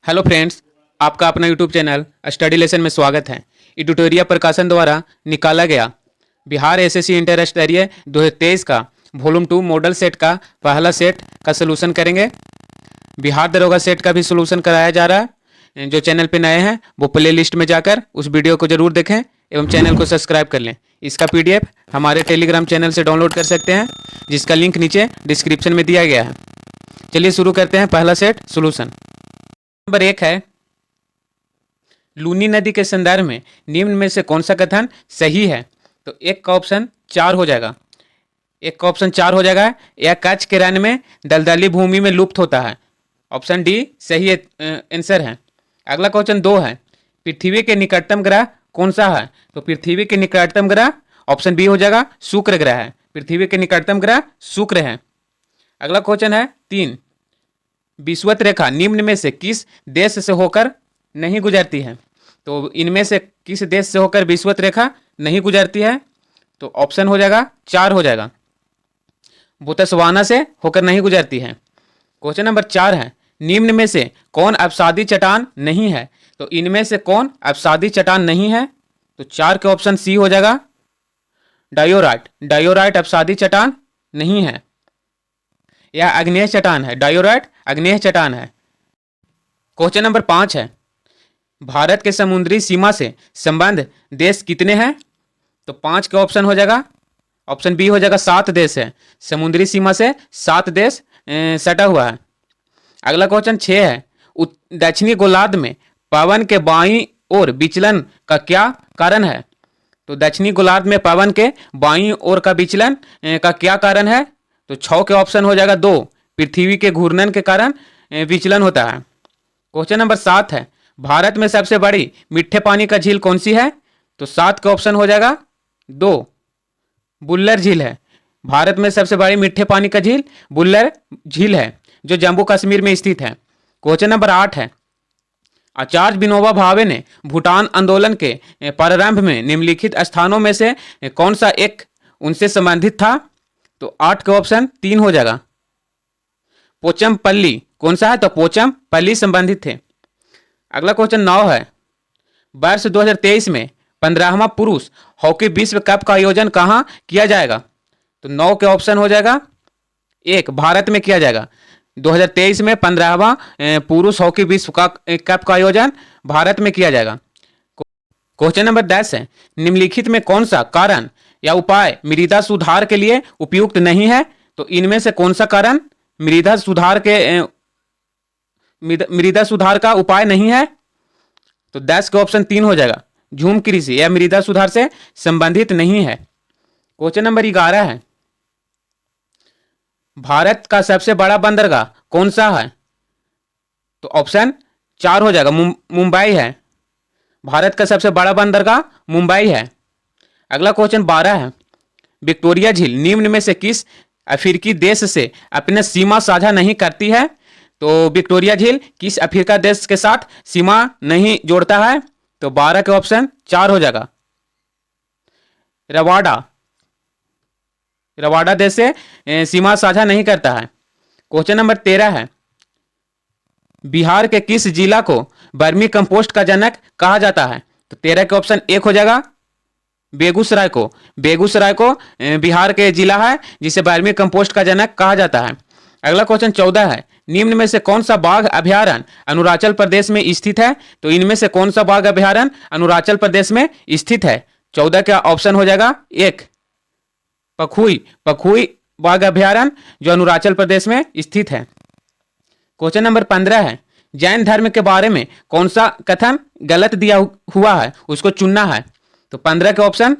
Hello friends, आपका अपना YouTube channel study lesson में स्वागत है। एडिटोरिया प्रकाशन द्वारा निकाला गया बिहार एसएससी इंटर स्तरीय 2023 का वॉल्यूम 2 मॉडल सेट का पहला सेट का सलूशन करेंगे। बिहार दरोगा सेट का भी सलूशन कराया जा रहा है। जो चैनल पे नए हैं वो प्ले लिस्ट में जाकर उस वीडियो को जरूर देखें एवं चैनल को सब्सक्राइब कर लें। इसका पीडीएफ हमारे टेलीग्राम चैनल से डाउनलोड कर सकते हैं, जिसका लिंक नीचे डिस्क्रिप्शन में दिया गया है। चलिए शुरू करते हैं पहला सेट सोल्यूशन। नंबर 1 है, लूनी नदी के संदर्भ में निम्न में से कौन सा कथन सही है? तो एक का ऑप्शन 4 हो जाएगा। एक का ऑप्शन 4 हो जाएगा। यह कच्छ के रण में दलदली भूमि में लुप्त होता है। ऑप्शन डी सही आंसर है। अगला क्वेश्चन 2 है, पृथ्वी के निकटतम ग्रह कौन सा है? तो पृथ्वी के निकटतम ग्रह ऑप्शन बी हो जाएगा, शुक्र ग्रह है। पृथ्वी के निकटतम ग्रह शुक्र है। अगला क्वेश्चन है 3, विषुवत रेखा निम्न में से किस देश से होकर नहीं गुजरती है? तो इनमें से किस देश से होकर विषुवत रेखा नहीं गुजरती है? तो ऑप्शन हो जाएगा 4 हो जाएगा, बोत्सवाना से होकर नहीं गुजरती है। क्वेश्चन नंबर 4 है, निम्न में से कौन अपसादी चट्टान नहीं है? तो इनमें से कौन अपसादी चट्टान नहीं है? तो 4 के ऑप्शन सी हो जाएगा, डायोराइट। डायोराइट अपसादी चट्टान नहीं है। यह आग्नेय चट्टान है। डायोराइट आग्नेय चट्टान है। क्वेश्चन नंबर 5 है, भारत के समुद्री सीमा से संबंध देश कितने हैं? तो 5 के ऑप्शन हो जाएगा, ऑप्शन बी हो जाएगा 7 देश है। समुद्री सीमा से 7 देश सटा हुआ है। अगला क्वेश्चन 6 है, दक्षिणी गोलार्ध में पवन के बाईं ओर विचलन का क्या कारण है? तो दक्षिणी गोलार्ध में पवन के बाईं ओर का विचलन का क्या कारण है? तो 6 के ऑप्शन हो जाएगा 2, पृथ्वी के घूर्णन के कारण विचलन होता है। क्वेश्चन नंबर 7 है, भारत में सबसे बड़ी मीठे पानी का झील कौन सी है? तो 7 का ऑप्शन हो जाएगा 2, बुल्लर झील है। भारत में सबसे बड़ी मीठे पानी का झील बुल्लर झील है, जो जम्मू कश्मीर में स्थित है। क्वेश्चन नंबर 8 है, आचार्य विनोबा भावे ने भूटान आंदोलन के प्रारंभ में निम्नलिखित स्थानों में से कौन सा एक उनसे संबंधित था? तो 8 के ऑप्शन 3 हो जाएगा, पोचमपल्ली। कौन सा है? तो पोचमपल्ली संबंधित थे। अगला क्वेश्चन 9 है, वर्ष 2023 में 15वां पुरुष हॉकी विश्व कप का आयोजन कहां किया जाएगा? तो 9 के ऑप्शन हो जाएगा 1, भारत में किया जाएगा। 2023 में 15वां पुरुष हॉकी विश्व कप का आयोजन भारत में किया जाएगा। क्वेश्चन नंबर 10 है, निम्नलिखित में कौन सा कारण या उपाय मृदा सुधार के लिए उपयुक्त नहीं है? तो इनमें से कौन सा कारण मृदा सुधार का उपाय नहीं है? तो 10 का ऑप्शन 3 हो जाएगा, झूम कृषि या मृदा सुधार से संबंधित नहीं है। क्वेश्चन नंबर 11 है, भारत का सबसे बड़ा बंदरगाह कौन सा है? तो ऑप्शन 4 हो जाएगा, मुंबई है। भारत का सबसे बड़ा बंदरगाह मुंबई है। अगला क्वेश्चन 12 है, विक्टोरिया झील निम्न में से किस अफ्रीकी देश से अपने सीमा साझा नहीं करती है? तो विक्टोरिया झील किस अफ्रीका देश के साथ सीमा नहीं जोड़ता है? तो 12 के ऑप्शन 4 हो जाएगा, रवांडा। रवांडा देश से सीमा साझा नहीं करता है। क्वेश्चन नंबर 13 है, बिहार के किस जिला को वर्मी कंपोस्ट का जनक कहा जाता है? तो 13 के ऑप्शन 1 हो जाएगा, बेगूसराय को। बेगूसराय को बिहार के जिला है जिसे वर्मी कंपोस्ट का जनक कहा जाता है। अगला क्वेश्चन 14 है, निम्न में से कौन सा बाघ अभयारण्य अरुणाचल प्रदेश में स्थित है? तो इनमें से कौन सा बाघ अभयारण्य अरुणाचल प्रदेश में स्थित है? 14 का ऑप्शन हो जाएगा 1, पखुई। पखुई बाघ अभयारण्य जो अरुणाचल प्रदेश में स्थित है। क्वेश्चन नंबर 15 है, जैन धर्म के बारे में कौन सा कथन गलत दिया हुआ है, उसको चुनना है। तो 15 के ऑप्शन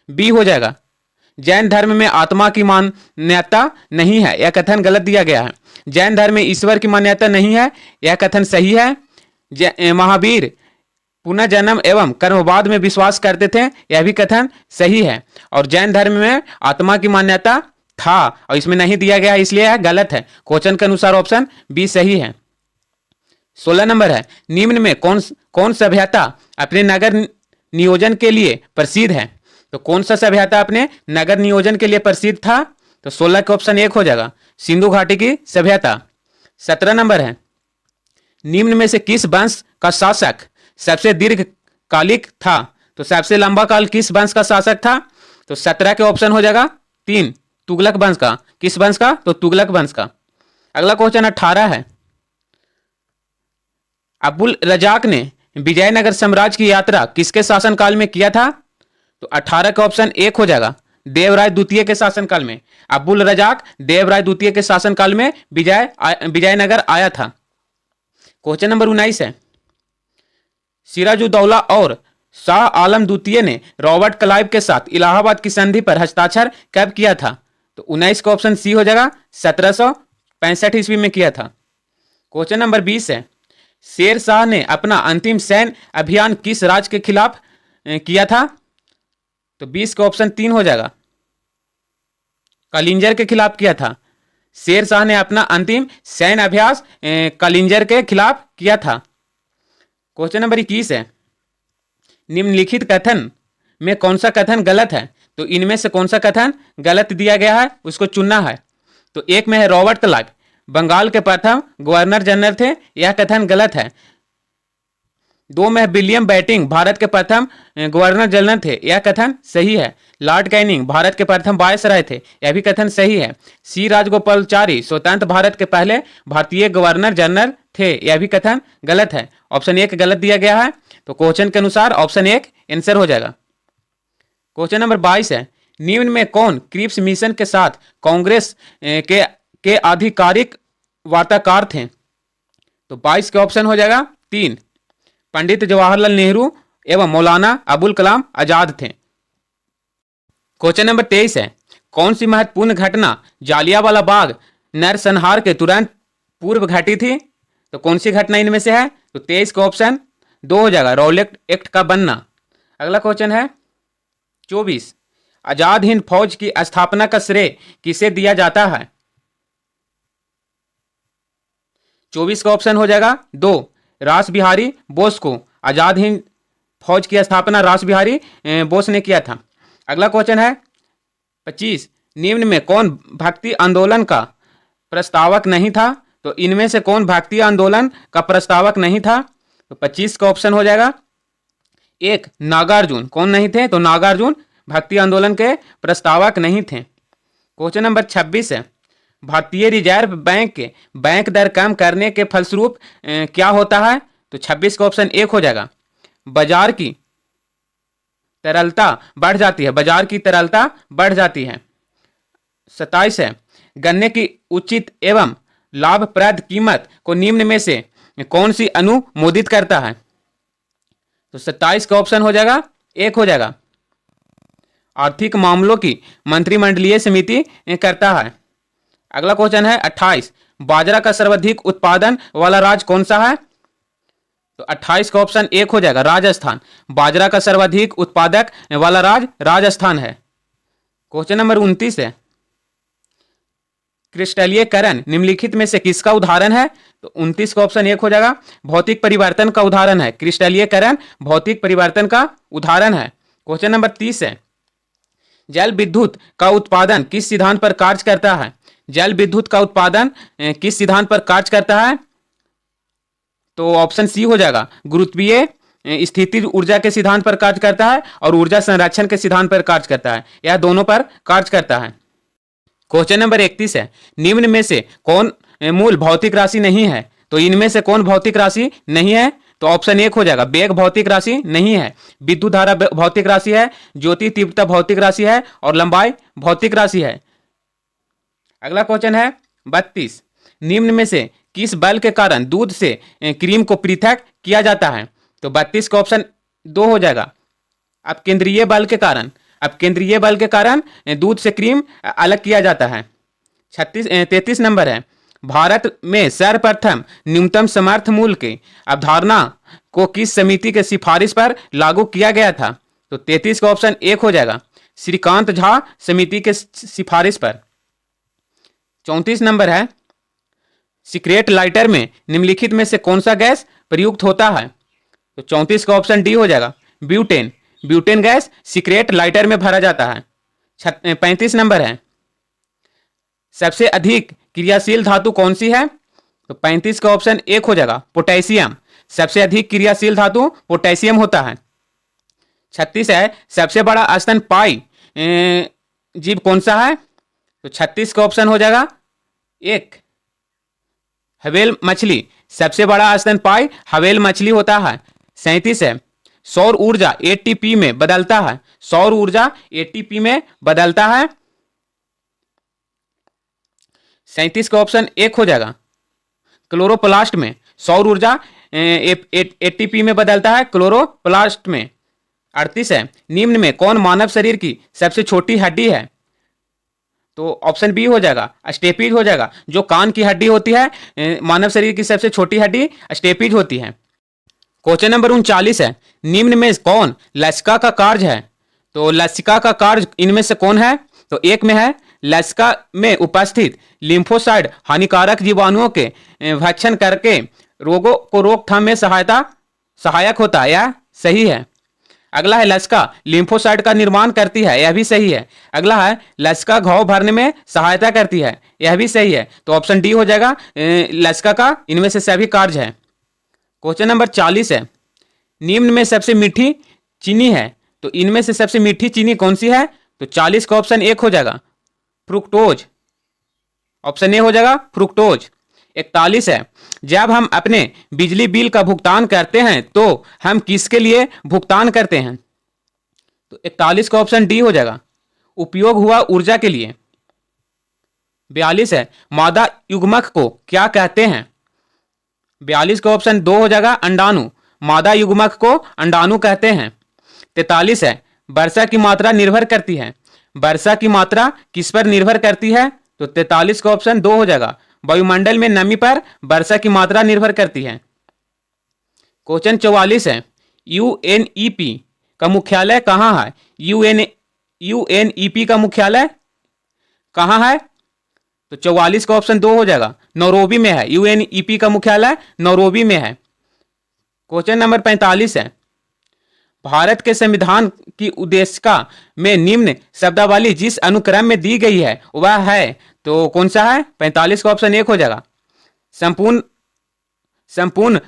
बी हो जाएगा, जैन धर्म में आत्मा की मान्यता नहीं है, यह कथन गलत दिया गया है। जैन धर्म में ईश्वर की मान्यता नहीं है, यह कथन सही है। महावीर पुनर्जन्म एवं कर्मवाद में विश्वास करते थे, यह भी कथन सही है। और जैन धर्म में आत्मा की मान्यता था और इसमें नहीं दिया गया, इसलिए यह गलत है। क्वेश्चन के अनुसार ऑप्शन बी सही है। 16 नंबर है, निम्न में कौन सभ्यता अपने नगर नियोजन के लिए प्रसिद्ध है? तो कौन सा सभ्यता अपने नगर नियोजन के लिए प्रसिद्ध था? तो 16 के ऑप्शन 1 हो जाएगा, सिंधु घाटी की सभ्यता। 17 नंबर है, निम्न में से किस वंश का शासक सबसे दीर्घकालिक था? तो सबसे लंबा काल किस वंश का शासक था? तो 17 के ऑप्शन हो जाएगा 3, तुगलक वंश का। किस वंश का? तो तुगलक वंश का। अगला क्वेश्चन 18 है, अब्दुल रजाक ने विजयनगर साम्राज्य की यात्रा किसके शासनकाल में किया था? तो 18 का ऑप्शन 1 हो जाएगा देवराय द्वितीय के शासनकाल में। अब्दुल रजाक देवराय द्वितीय के शासनकाल में विजयनगर आया था। क्वेश्चन नंबर 19 है, सिराजुद्दौला और शाह आलम द्वितीय ने रॉबर्ट क्लाइव के साथ इलाहाबाद की संधि पर हस्ताक्षर कब किया था? तो 19 का ऑप्शन सी हो जाएगा 1765 ईस्वी में किया था। क्वेश्चन नंबर 20 है, शेर शाह ने अपना अंतिम सैन्य अभियान किस राज्य के खिलाफ किया था? तो 20 का ऑप्शन 3 हो जाएगा कलिंजर के खिलाफ किया था। शेर शाह ने अपना अंतिम सैन्य अभ्यास कलिंजर के खिलाफ किया था। क्वेश्चन नंबर 21 है, निम्नलिखित कथन में कौन सा कथन गलत है? तो इनमें से कौन सा कथन गलत दिया गया है उसको चुनना है। तो एक में है रॉबर्ट क्लाइव बंगाल के प्रथम गवर्नर जनरल थे, यह कथन गलत है। 2 में है विलियम बेंटिंक भारत के प्रथम गवर्नर जनरल थे, यह कथन सही है। लॉर्ड कैनिंग भारत के प्रथम वायसराय थे, यह भी कथन सही है। सी राजगोपालाचारी स्वतंत्र भारत के पहले भारतीय गवर्नर जनरल थे, यह भी कथन गलत है। ऑप्शन 1 गलत दिया गया है, तो क्वेश्चन के अनुसार ऑप्शन 1 आंसर हो जाएगा। क्वेश्चन नंबर 22 है, निम्न में कौन क्रिप्स मिशन के साथ कांग्रेस के आधिकारिक वार्ताकार थे? तो 22 के ऑप्शन हो जाएगा 3, पंडित जवाहरलाल नेहरू एवं मौलाना अबुल कलाम आजाद थे। क्वेश्चन नंबर 23 है, कौन सी महत्वपूर्ण घटना जालियांवाला बाग नरसंहार के तुरंत पूर्व घटी थी? तो कौन सी घटना इनमें से है? तो 23 का ऑप्शन 2 हो जाएगा रॉलेट एक्ट का बनना। अगला क्वेश्चन है 24, आजाद हिंद फौज की स्थापना का श्रेय किसे दिया जाता है? 24 का ऑप्शन हो जाएगा 2, रास बिहारी बोस को। आजाद हिंद फौज की स्थापना रास बिहारी बोस ने किया था। अगला क्वेश्चन है 25, निम्न में कौन भक्ति आंदोलन का प्रस्तावक नहीं था? तो इनमें से कौन भक्ति आंदोलन का प्रस्तावक नहीं था? तो 25 का ऑप्शन हो जाएगा 1, नागार्जुन। कौन नहीं थे? तो नागार्जुन भक्ति आंदोलन के प्रस्तावक नहीं थे। क्वेश्चन नंबर 26 है, भारतीय रिजर्व बैंक के बैंक दर कम करने के फलस्वरूप क्या होता है? तो 26 का ऑप्शन 1 हो जाएगा बाजार की तरलता बढ़ जाती है, बाजार की तरलता बढ़ जाती है। 27 है, गन्ने की उचित एवं लाभप्रद कीमत को निम्न में से कौन सी अनुमोदित करता है? तो 27 का ऑप्शन हो जाएगा 1 हो जाएगा आर्थिक मामलों की मंत्रिमंडलीय समिति करता है। अगला क्वेश्चन है 28, बाजरा का सर्वाधिक उत्पादन वाला राज्य कौन सा है? तो 28 का ऑप्शन 1 हो जाएगा राजस्थान। बाजरा का सर्वाधिक उत्पादक वाला राज्य राजस्थान है। क्वेश्चन नंबर 29 है, क्रिस्टलीयकरण निम्नलिखित में से किसका उदाहरण है? तो 29 का ऑप्शन 1 हो जाएगा भौतिक परिवर्तन का उदाहरण है। क्रिस्टलीयकरण भौतिक परिवर्तन का उदाहरण है। क्वेश्चन नंबर 30 है, जल विद्युत का उत्पादन किस सिद्धांत पर कार्य करता है? जल विद्युत का उत्पादन किस सिद्धांत पर कार्य करता है? तो ऑप्शन सी हो जाएगा गुरुत्वीय स्थिति ऊर्जा के सिद्धांत पर कार्य करता है और ऊर्जा संरक्षण के सिद्धांत पर कार्य करता है। यह दोनों पर कार्य करता है। क्वेश्चन नंबर 31 है, निम्न में से कौन मूल भौतिक राशि नहीं है? तो इनमें से कौन भौतिक राशि नहीं है? तो ऑप्शन 1 हो जाएगा वेग भौतिक राशि नहीं है, विद्युत धारा भौतिक राशि है, ज्योति तीव्रता भौतिक राशि है और लंबाई भौतिक राशि है। अगला क्वेश्चन है 32, निम्न में से किस बल के कारण दूध से क्रीम को पृथक किया जाता है? तो 32 का ऑप्शन 2 हो जाएगा अब केंद्रीय बल के कारण। अब केंद्रीय बल के कारण दूध से क्रीम अलग किया जाता है। 33 नंबर है, भारत में सर्वप्रथम न्यूनतम समर्थन मूल्य की अवधारणा को किस समिति के सिफारिश पर लागू किया गया था? तो 33 का ऑप्शन 1 हो जाएगा श्रीकांत झा समिति के सिफारिश पर। 34 नंबर है, सिगरेट लाइटर में निम्नलिखित में से कौन सा गैस प्रयुक्त होता है? तो 34 का ऑप्शन डी हो जाएगा butane. Butane gas cigarette lighter में भरा जाता है। 35 नंबर है, सबसे अधिक क्रियाशील धातु कौन सी है? तो 35 का ऑप्शन एक हो जाएगा पोटेशियम। सबसे अधिक क्रियाशील धातु पोटेशियम होता है। 36 है सबसे बड़ा स्तनपायी जीव कौन सा है? तो 36 का ऑप्शन हो जाएगा एक हवेल मछली। सबसे बड़ा स्तनपायी हवेल मछली होता है। 37 है सौर ऊर्जा एटीपी में बदलता है। सौर ऊर्जा एटीपी में बदलता है। 37 का ऑप्शन एक हो जाएगा क्लोरोप्लास्ट में सौर ऊर्जा एटीपी में बदलता है क्लोरोप्लास्ट में। 38 है निम्न में कौन मानव शरीर की सबसे छोटी हड्डी है? तो ऑप्शन बी हो जाएगा स्टेपीज हो जाएगा। जो कान की हड्डी होती है मानव शरीर की सबसे छोटी हड्डी स्टेपीज होती है। क्वेश्चन नंबर 39 है निम्न में कौन लसिका का कार्य है? तो लसिका का कार्य इनमें से कौन है? तो एक में है लसिका में उपस्थित लिम्फोसाइड हानिकारक जीवाणुओं के भक्षण करके रोगों को रोकथाम में सहायक होता है। यह सही है। अगला है लसिका लिम्फोसाइट का निर्माण करती है। यह भी सही है। अगला है लसिका घाव भरने में सहायता करती है। यह भी सही है। तो ऑप्शन डी हो जाएगा लसिका का इनमें से सभी कार्य है। क्वेश्चन नंबर 40 है निम्न में सबसे मीठी चीनी है। तो इनमें से सबसे मीठी चीनी कौन सी है? तो 40 का ऑप्शन एक हो जाएगा फ्रुक्टोज। ऑप्शन ए हो जाएगा फ्रुक्टोज। 41 है जब हम अपने बिजली बिल का भुगतान करते हैं तो हम किसके लिए भुगतान करते हैं? तो 41 का ऑप्शन डी हो जाएगा उपयोग हुआ ऊर्जा के लिए। 42 है मादा युग्मक को क्या कहते हैं? 42 का ऑप्शन दो हो जाएगा अंडाणु। मादा युग्मक को अंडाणु कहते हैं। 43 है वर्षा की मात्रा निर्भर करती है। वर्षा की मात्रा किस पर निर्भर करती है? तो 43 का ऑप्शन दो हो जाएगा वायुमंडल में नमी पर वर्षा की मात्रा निर्भर करती है। क्वेश्चन 44 है यूएनईपी का मुख्यालय कहाँ है? यूएनईपी का मुख्यालय कहाँ है? तो 44 का ऑप्शन दो हो जाएगा नैरोबी में है। यूएनईपी का मुख्यालय नैरोबी में है। क्वेश्चन नंबर 45 है भारत के संविधान की उद्देशिका में निम्न शब्दावली जिस अनुक्रम में दी गई है वह है तो कौन सा है? 45 का ऑप्शन एक हो जाएगा संपूर्ण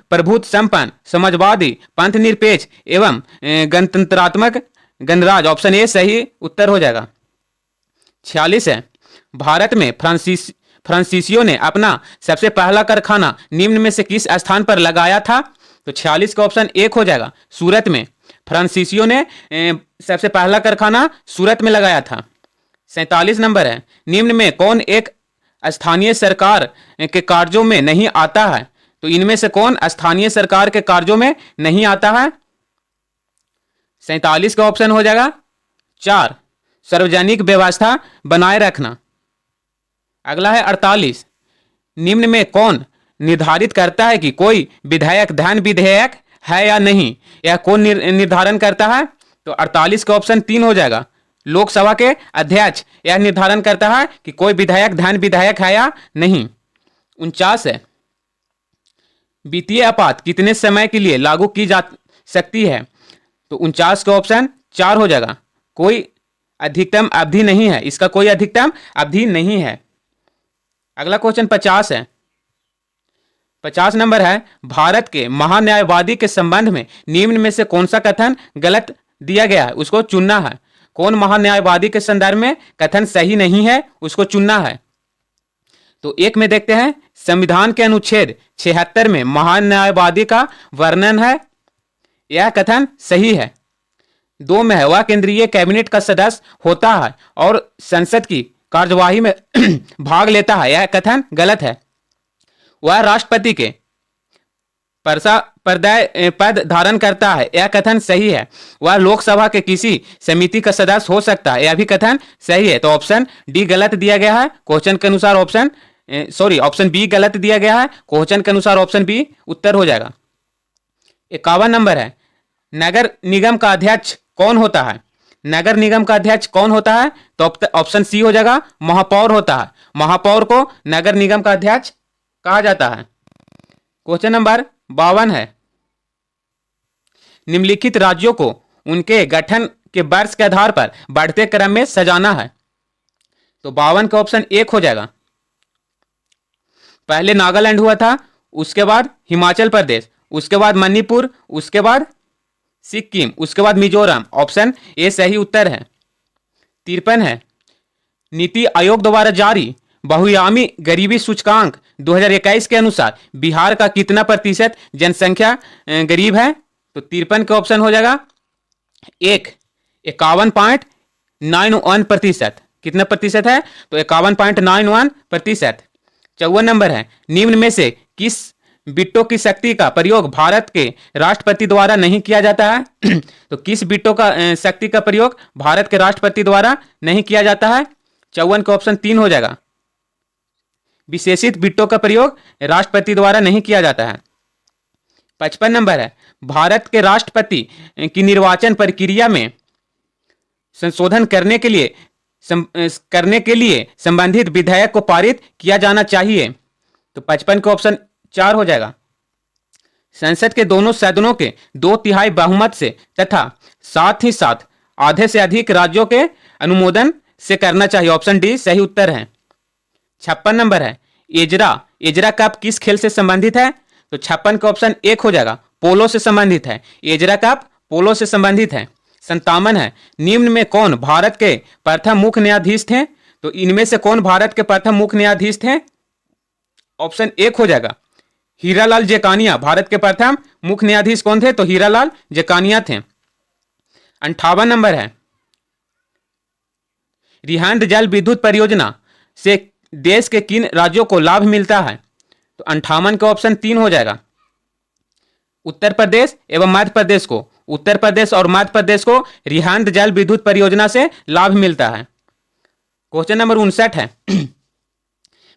प्रभुत्व संपन्न समाजवादी पंथ निरपेक्ष एवं गणतंत्रात्मक गणराज। ऑप्शन ए सही उत्तर हो जाएगा। 46 है भारत में फ्रांसीसियों ने अपना सबसे पहला कारखाना निम्न में से किस स्थान पर लगाया था? तो 46 का ऑप्शन एक हो जाएगा सूरत में। फ्रांसीसियों ने सबसे पहला कारखाना सूरत में लगाया था। 47 नंबर है निम्न में कौन एक स्थानीय सरकार के कार्यों में नहीं आता है? तो इनमें से कौन स्थानीय सरकार के कार्यों में नहीं आता है? 47 का ऑप्शन हो जाएगा 4 सार्वजनिक व्यवस्था बनाए रखना। अगला है 48 निम्न में कौन निर्धारित करता है कि कोई विधायक धन विधेयक है या नहीं? यह कौन निर्धारण करता है? तो 48 का ऑप्शन तीन हो जाएगा लोकसभा के अध्यक्ष यह निर्धारण करता है कि कोई विधायक धन विधायक है या नहीं। 49 है वित्तीय आपात कितने समय के लिए लागू की जा सकती है? तो 49 का ऑप्शन चार हो जाएगा कोई अधिकतम अवधि नहीं है। इसका कोई अधिकतम अवधि नहीं है। अगला क्वेश्चन 50 है 50 नंबर है भारत के महान्यायवादी के संबंध में निम्न में से कौन सा कथन गलत दिया गया है? उसको चुनना है। कौन महान्यायवादी के संदर्भ में कथन सही नहीं है उसको चुनना है। तो एक में देखते हैं संविधान के अनुच्छेद 76 में महान्यायवादी का वर्णन है। यह कथन सही है। दो में है वह केंद्रीय कैबिनेट का सदस्य होता है और संसद की कार्यवाही में भाग लेता है। यह कथन गलत है। वह राष्ट्रपति के पद धारण करता है। यह कथन सही है। वह लोकसभा के किसी समिति का सदस्य हो सकता है। यह भी कथन सही है। तो ऑप्शन डी गलत दिया गया है क्वेश्चन के अनुसार। ऑप्शन बी गलत दिया गया है क्वेश्चन के अनुसार। ऑप्शन बी उत्तर हो जाएगा। 51 नंबर है नगर निगम का अध्यक्ष कौन होता है? नगर निगम का अध्यक्ष कौन होता है? तो ऑप्शन सी हो जाएगा महापौर होता है। महापौर को नगर निगम का अध्यक्ष कहा जाता है। क्वेश्चन नंबर 52 है निम्नलिखित राज्यों को उनके गठन के वर्ष के आधार पर बढ़ते क्रम में सजाना है। तो 52 का ऑप्शन एक हो जाएगा पहले नागालैंड हुआ था, उसके बाद हिमाचल प्रदेश, उसके बाद मणिपुर, उसके बाद सिक्किम, उसके बाद मिजोरम। ऑप्शन ए सही उत्तर है। 53 है, नीति आयोग द्वारा जारी बहुआयामी गरीबी सूचकांक 2021 के अनुसार बिहार का कितना प्रतिशत जनसंख्या गरीब है? तो 53 का ऑप्शन हो जाएगा 51.91%। कितना प्रतिशत है? तो 51.91%। 54 नंबर है, निम्न में से किस बिट्टो की शक्ति का प्रयोग भारत के राष्ट्रपति द्वारा नहीं किया जाता है? तो किस बिट्टो का शक्ति का प्रयोग भारत के राष्ट्रपति द्वारा नहीं किया जाता है? 54 का ऑप्शन 3 हो जाएगा। विशेषित बिट्टो का प्रयोग राष्ट्रपति द्वारा नहीं किया जाता है। 55 नंबर है, भारत के राष्ट्रपति की निर्वाचन प्रक्रिया में संशोधन करने के लिए संबंधित विधेयक को पारित किया जाना चाहिए। तो 55 का ऑप्शन 4 हो जाएगा। संसद के दोनों सदनों के 2/3 बहुमत से तथा साथ ही साथ आधे से अधिक राज्यों के अनुमोदन से करना चाहिए। ऑप्शन डी सही उत्तर है। 56 नंबर है, एजरा कप किस खेल से संबंधित है? तो 56 का ऑप्शन 1 हो जाएगा, पोलो से संबंधित है। एजरा कप पोलो से संबंधित है। 57 है, निम्न में कौन भारत के प्रथम मुख्य न्यायाधीश थे? तो इनमें से कौन भारत के प्रथम मुख्य न्यायाधीश थे? ऑप्शन 1 हो जाएगा, हीरालाल जेकानिया। भारत के प्रथम मुख्य न्यायाधीश कौन थे? तो हीरालाल जेकानिया थे। 58 नंबर है, रिहांद जल विद्युत परियोजना से देश के किन राज्यों को लाभ मिलता है? तो 58 का ऑप्शन 3 हो जाएगा, उत्तर प्रदेश एवं मध्य प्रदेश को। उत्तर प्रदेश और मध्य प्रदेश को रिहांद जल विद्युत परियोजना से लाभ मिलता है। क्वेश्चन नंबर 59 है,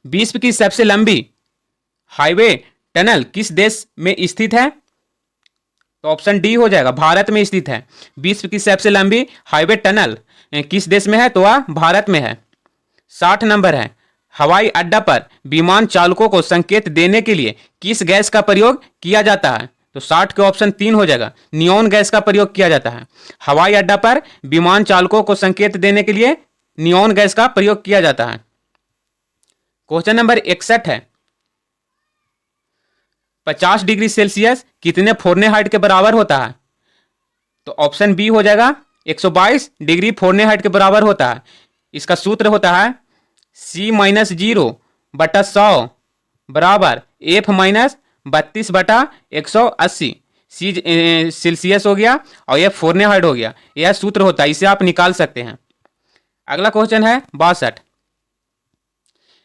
विश्व की सबसे लंबी हाईवे टनल किस देश में स्थित है? तो ऑप्शन डी हो जाएगा, भारत में स्थित है। विश्व की सबसे लंबी हाईवे टनल किस देश में है? तो वह भारत में है। 60 नंबर है, हवाई अड्डा पर विमान चालकों को संकेत देने के लिए किस गैस का प्रयोग किया जाता है? तो 60 के ऑप्शन 3 हो जाएगा, नियॉन गैस का प्रयोग किया जाता है। हवाई अड्डा पर विमान चालकों को संकेत देने के लिए नियॉन गैस का प्रयोग किया जाता है। क्वेश्चन नंबर 61 है, 50 डिग्री सेल्सियस कितने फ़ारेनहाइट के बराबर होता है? तो ऑप्शन बी हो जाएगा, 122 डिग्री फ़ारेनहाइट के बराबर होता है। इसका सूत्र होता है C-0/100 बराबर F-32/180। सी सेल्सियस हो गया और यह फ़ारेनहाइट हो गया। यह सूत्र होता है, इसे आप निकाल सकते हैं। अगला क्वेश्चन है 62,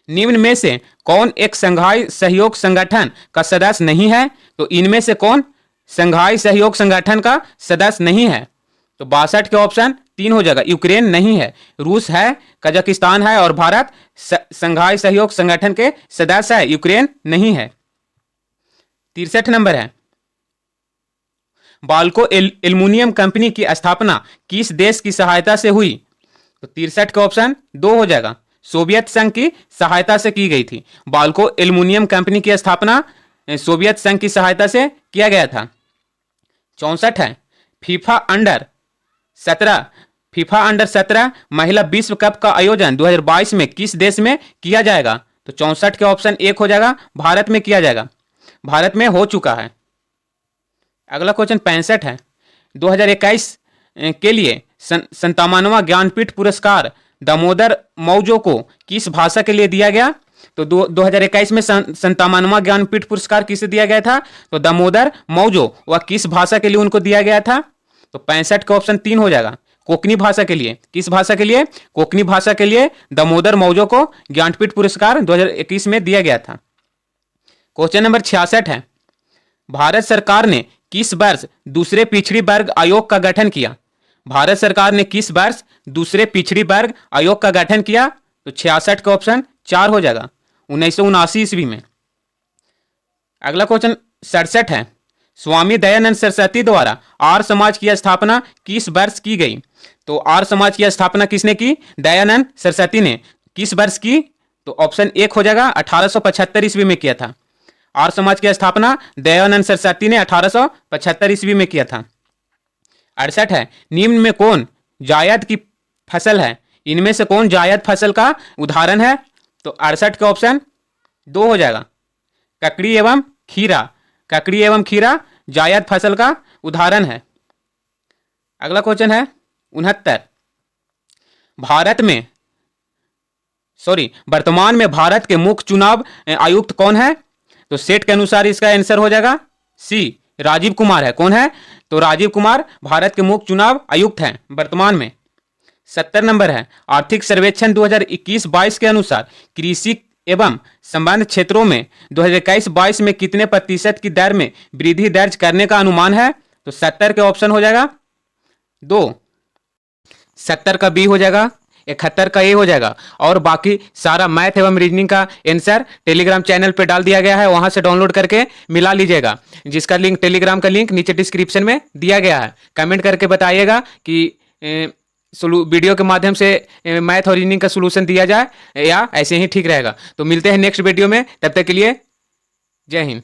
निम्न में से कौन एक संघाई सहयोग संगठन का सदस्य नहीं है? तो इनमें से कौन संघाई सहयोग संगठन का सदस्य नहीं है? तो 62 के ऑप्शन 3 हो जाएगा, यूक्रेन नहीं है, रूस है, कजाकिस्तान है और भारत संघाई सहयोग संगठन के सदस्य है, यूक्रेन नहीं है। 63 नंबर है, बाल्को एल्युमिनियम कंपनी की स्थापना किस देश की सहायता से हुई? तो 63 का ऑप्शन 2 हो जाएगा, सोवियत संघ की सहायता से की गई थी। बाल्को एल्युमिनियम कंपनी की स्थापना सोवियत संघ की सहायता से किया गया था। 64 है, फीफा अंडर 17 महिला विश्व कप का आयोजन 2022 में किस देश में किया जाएगा? तो 64 के ऑप्शन 1 हो जाएगा, भारत में किया जाएगा, भारत में हो चुका है। अगला क्वेश्चन 65 है, 2021 के लिए 57वां ज्ञानपीठ पुरस्कार दामोदर मौजो को किस भाषा के लिए दिया गया? तो 2021 में 57वां ज्ञानपीठ पुरस्कार किसे दिया गया था? तो दामोदर मौजो, वह किस भाषा के लिए उनको दिया गया था? तो 65 का ऑप्शन 3 हो जाएगा, कोंकणी भाषा के लिए। किस भाषा के लिए? कोंकणी भाषा के लिए दामोदर मौजो को ज्ञानपीठ पुरस्कार 2021 में दिया गया था। क्वेश्चन नंबर 66 है, भारत सरकार ने किस वर्ष दूसरे पिछड़ी वर्ग आयोग का गठन किया? भारत सरकार ने किस वर्ष दूसरे पिछड़ी वर्ग आयोग का गठन किया? तो 66 का ऑप्शन 4 हो जाएगा, 1979 ईस्वी में। अगला क्वेश्चन 67 है, स्वामी दयानंद सरस्वती द्वारा आर्य समाज की स्थापना किस वर्ष की गई? तो आर्य समाज की स्थापना किसने की? दयानंद सरस्वती ने। किस वर्ष की? तो ऑप्शन 1 हो जाएगा, 1875 ईस्वी में किया था। आर्य समाज की स्थापना दयानंद सरस्वती ने 1875 ईस्वी में किया था। 68 है, निम्न में कौन जायद की फसल है? इनमें से कौन जायद फसल का उदाहरण है? तो 68 का ऑप्शन 2 हो जाएगा, ककड़ी एवं खीरा, ककड़ी एवं खीरा जायद फसल का उदाहरण है। अगला क्वेश्चन है 69, भारत में वर्तमान में भारत के मुख्य चुनाव आयुक्त कौन है? तो सेट के अनुसार इसका आंसर हो जाएगा सी, राजीव कुमार है। कौन है? तो राजीव कुमार भारत के मुख्य चुनाव आयुक्त हैं वर्तमान में। 70 नंबर है, आर्थिक सर्वेक्षण 2021-22 के अनुसार कृषि एवं संबद्ध क्षेत्रों में 2021-22 में कितने प्रतिशत की दर में वृद्धि दर्ज करने का अनुमान है? तो 70 के ऑप्शन हो जाएगा 2, 70 का बी हो जाएगा, 71 का ए हो जाएगा। और बाकी सारा मैथ एवं रीजनिंग का आंसर टेलीग्राम चैनल पे डाल दिया गया है, वहां से डाउनलोड करके मिला लीजिएगा, जिसका लिंक, टेलीग्राम का लिंक नीचे डिस्क्रिप्शन में दिया गया है। कमेंट करके बताइएगा कि वीडियो के माध्यम से मैथ और रीजनिंग का सोल्यूशन दिया जाए या ऐसे ही ठीक रहेगा। तो मिलते हैं नेक्स्ट वीडियो में, तब तक के लिए जय हिंद।